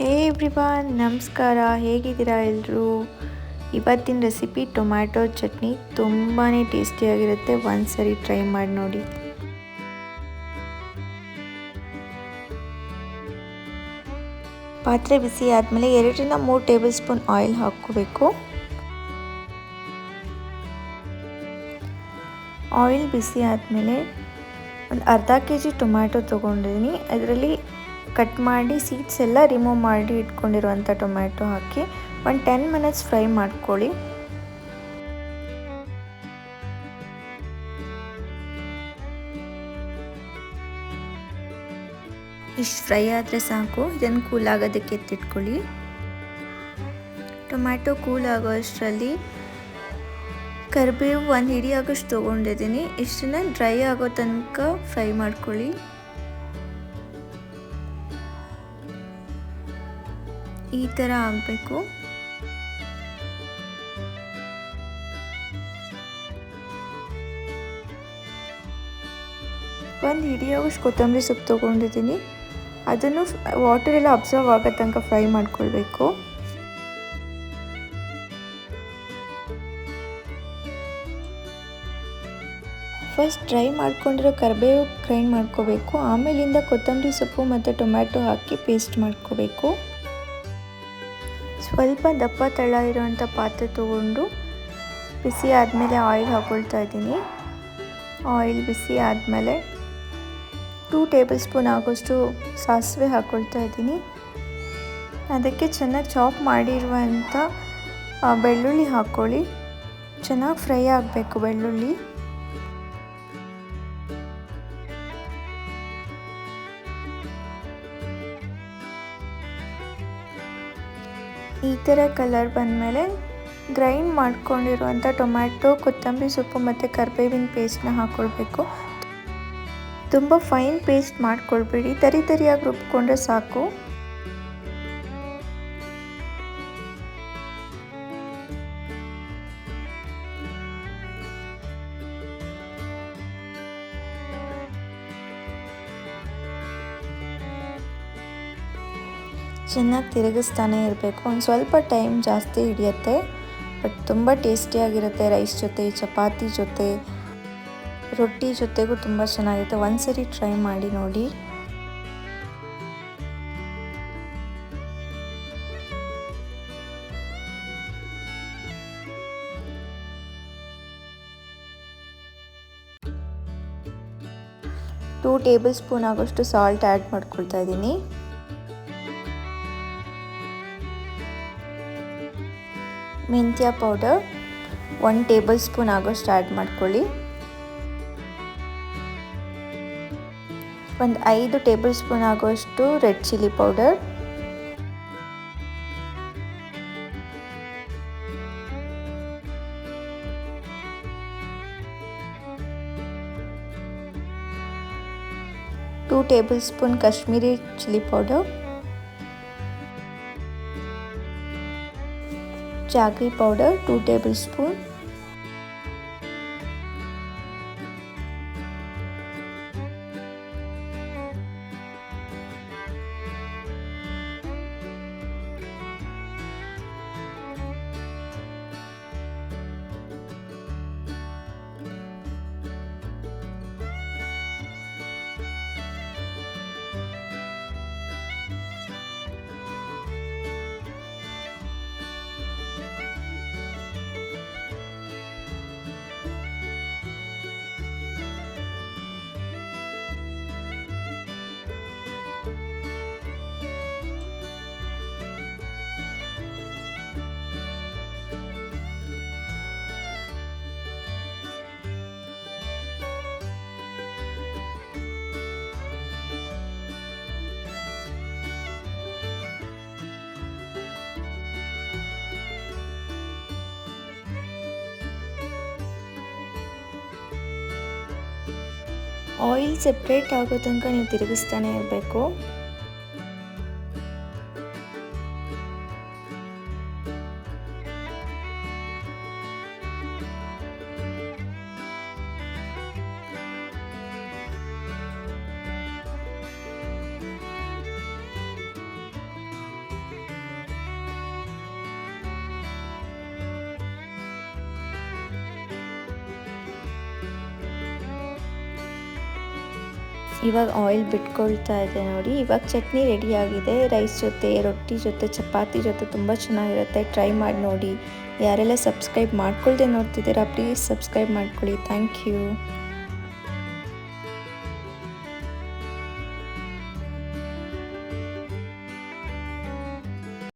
ಹೇ everyone, ನಮಸ್ಕಾರ. ಹೇಗಿದ್ದೀರಾ ಎಲ್ಲರೂ? ಇವತ್ತಿನ ರೆಸಿಪಿ ಟೊಮ್ಯಾಟೊ ಚಟ್ನಿ ತುಂಬಾ ಟೇಸ್ಟಿಯಾಗಿರುತ್ತೆ. ಒಂದ್ಸರಿ ಟ್ರೈ ಮಾಡಿ ನೋಡಿ. ಪಾತ್ರೆ ಬಿಸಿ ಆದಮೇಲೆ 2-3 ಟೇಬಲ್ ಸ್ಪೂನ್ ಆಯಿಲ್ ಹಾಕ್ಕೋಬೇಕು. ಆಯಿಲ್ ಬಿಸಿ ಆದಮೇಲೆ ಒಂದು ಅರ್ಧ ಕೆಜಿ ಟೊಮ್ಯಾಟೊ ತೊಗೊಂಡಿದ್ದೀನಿ. ಅದರಲ್ಲಿ ಕಟ್ ಮಾಡಿ ಸೀಡ್ಸ್ ಎಲ್ಲ ರಿಮೂವ್ ಮಾಡಿ ಇಟ್ಕೊಂಡಿರುವಂಥ ಟೊಮ್ಯಾಟೊ ಹಾಕಿ ಒಂದು 10 ಮಿನಿಟ್ಸ್ ಫ್ರೈ ಮಾಡ್ಕೊಳ್ಳಿ. ಇಷ್ಟು ಫ್ರೈ ಆದರೆ ಸಾಕು. ಇದನ್ನು ಕೂಲ್ ಆಗೋದಕ್ಕೆ ಎತ್ತಿಟ್ಕೊಳ್ಳಿ. ಟೊಮ್ಯಾಟೊ ಕೂಲ್ ಆಗೋ ಅಷ್ಟರಲ್ಲಿ ಕರಿಬೇವು ಒಂದು ಹಿಡಿ ಆಗೋಷ್ಟು ತೊಗೊಂಡಿದ್ದೀನಿ. ಇಷ್ಟನ್ನ ಡ್ರೈ ಆಗೋ ತನಕ ಫ್ರೈ ಮಾಡ್ಕೊಳ್ಳಿ. ಈ ಥರ ಆಗಬೇಕು. ಒಂದು ಹಿಡಿಯೋಷ್ಟು ಕೊತ್ತಂಬರಿ ಸೊಪ್ಪು ತೊಗೊಂಡಿದ್ದೀನಿ. ಅದನ್ನು ವಾಟರ್ ಎಲ್ಲ ಅಬ್ಸರ್ವ್ ಆಗೋ ತನಕ ಫ್ರೈ ಮಾಡ್ಕೊಳ್ಬೇಕು. ಫಸ್ಟ್ ಡ್ರೈ ಮಾಡ್ಕೊಂಡಿರೋ ಕರಿಬೇವು ಗ್ರೈಂಡ್ ಮಾಡ್ಕೋಬೇಕು. ಆಮೇಲಿಂದ ಕೊತ್ತಂಬರಿ ಸೊಪ್ಪು ಮತ್ತು ಟೊಮ್ಯಾಟೊ ಹಾಕಿ ಪೇಸ್ಟ್ ಮಾಡ್ಕೋಬೇಕು. ಸ್ವಲ್ಪ ದಪ್ಪ ತಳ ಇರೋವಂಥ ಪಾತ್ರೆ ತೊಗೊಂಡು ಬಿಸಿ ಆದಮೇಲೆ ಆಯಿಲ್ ಹಾಕ್ಕೊಳ್ತಾ ಇದ್ದೀನಿ. ಆಯಿಲ್ ಬಿಸಿ ಆದಮೇಲೆ 2 ಟೇಬಲ್ ಸ್ಪೂನ್ ಆಗೋಷ್ಟು ಸಾಸಿವೆ ಹಾಕ್ಕೊಳ್ತಾ ಇದ್ದೀನಿ. ಅದಕ್ಕೆ ಚೆನ್ನಾಗಿ ಚಾಪ್ ಮಾಡಿರುವಂಥ ಬೆಳ್ಳುಳ್ಳಿ ಹಾಕ್ಕೊಳ್ಳಿ. ಚೆನ್ನಾಗಿ ಫ್ರೈ ಆಗಬೇಕು ಬೆಳ್ಳುಳ್ಳಿ. ಈ ಥರ ಕಲರ್ ಬಂದಮೇಲೆ ಗ್ರೈಂಡ್ ಮಾಡ್ಕೊಂಡಿರುವಂಥ ಟೊಮ್ಯಾಟೊ, ಕೊತ್ತಂಬರಿ ಸೊಪ್ಪು ಮತ್ತು ಕರಿಬೇವಿನ ಪೇಸ್ಟ್ನ ಹಾಕ್ಕೊಳ್ಬೇಕು. ತುಂಬ ಫೈನ್ ಪೇಸ್ಟ್ ಮಾಡ್ಕೊಳ್ಬೇಡಿ, ತರಿಯಾಗಿ ರುಬ್ಕೊಂಡ್ರೆ ಸಾಕು. ಚೆನ್ನಾಗಿ ತಿರುಗಿಸ್ತಾನೆ ಇರಬೇಕು. ಒಂದು ಸ್ವಲ್ಪ ಟೈಮ್ ಜಾಸ್ತಿ ಹಿಡಿಯುತ್ತೆ, ಬಟ್ ತುಂಬ ಟೇಸ್ಟಿಯಾಗಿರುತ್ತೆ. ರೈಸ್ ಜೊತೆ, ಚಪಾತಿ ಜೊತೆ, ರೊಟ್ಟಿ ಜೊತೆಗೂ ತುಂಬ ಚೆನ್ನಾಗಿರುತ್ತೆ. ಒಂದ್ಸರಿ ಟ್ರೈ ಮಾಡಿ ನೋಡಿ. ಟೂ ಟೇಬಲ್ ಸ್ಪೂನ್ ಆಗೋಷ್ಟು ಸಾಲ್ಟ್ ಆ್ಯಡ್ ಮಾಡ್ಕೊಳ್ತಾ ಇದ್ದೀನಿ. ಮೆಂತ್ಯ ಪೌಡರ್ 1 ಟೇಬಲ್ ಸ್ಪೂನ್ ಆಗೋಷ್ಟು ಆ್ಯಡ್ ಮಾಡ್ಕೊಳ್ಳಿ. ಒಂದು 5 ಟೇಬಲ್ ಸ್ಪೂನ್ ಆಗೋಷ್ಟು red chilli powder, two table spoon Kashmiri chilli powder, jaggery powder 2 table spoon, oil separate ಆಗೋ ತನಕ ನೀವು ತಿರುಗಿಸ್ತಾನೆ ಇರಬೇಕು. ಇವಾಗ ಆಯಿಲ್ ಬಿಟ್ಕೊಳ್ತಾ ಇದೆ ನೋಡಿ. ಇವಾಗ ಚಟ್ನಿ ರೆಡಿಯಾಗಿದೆ. ರೈಸ್ ಜೊತೆ, ರೊಟ್ಟಿ ಜೊತೆ, ಚಪಾತಿ ಜೊತೆ ತುಂಬ ಚೆನ್ನಾಗಿರುತ್ತೆ. ಟ್ರೈ ಮಾಡಿ ನೋಡಿ. ಯಾರೆಲ್ಲ ಸಬ್ಸ್ಕ್ರೈಬ್ ಮಾಡ್ಕೊಳ್ದೆ ನೋಡ್ತಿದ್ದೀರಾ ಪ್ಲೀಸ್ ಸಬ್ಸ್ಕ್ರೈಬ್ ಮಾಡ್ಕೊಳ್ಳಿ. Thank you.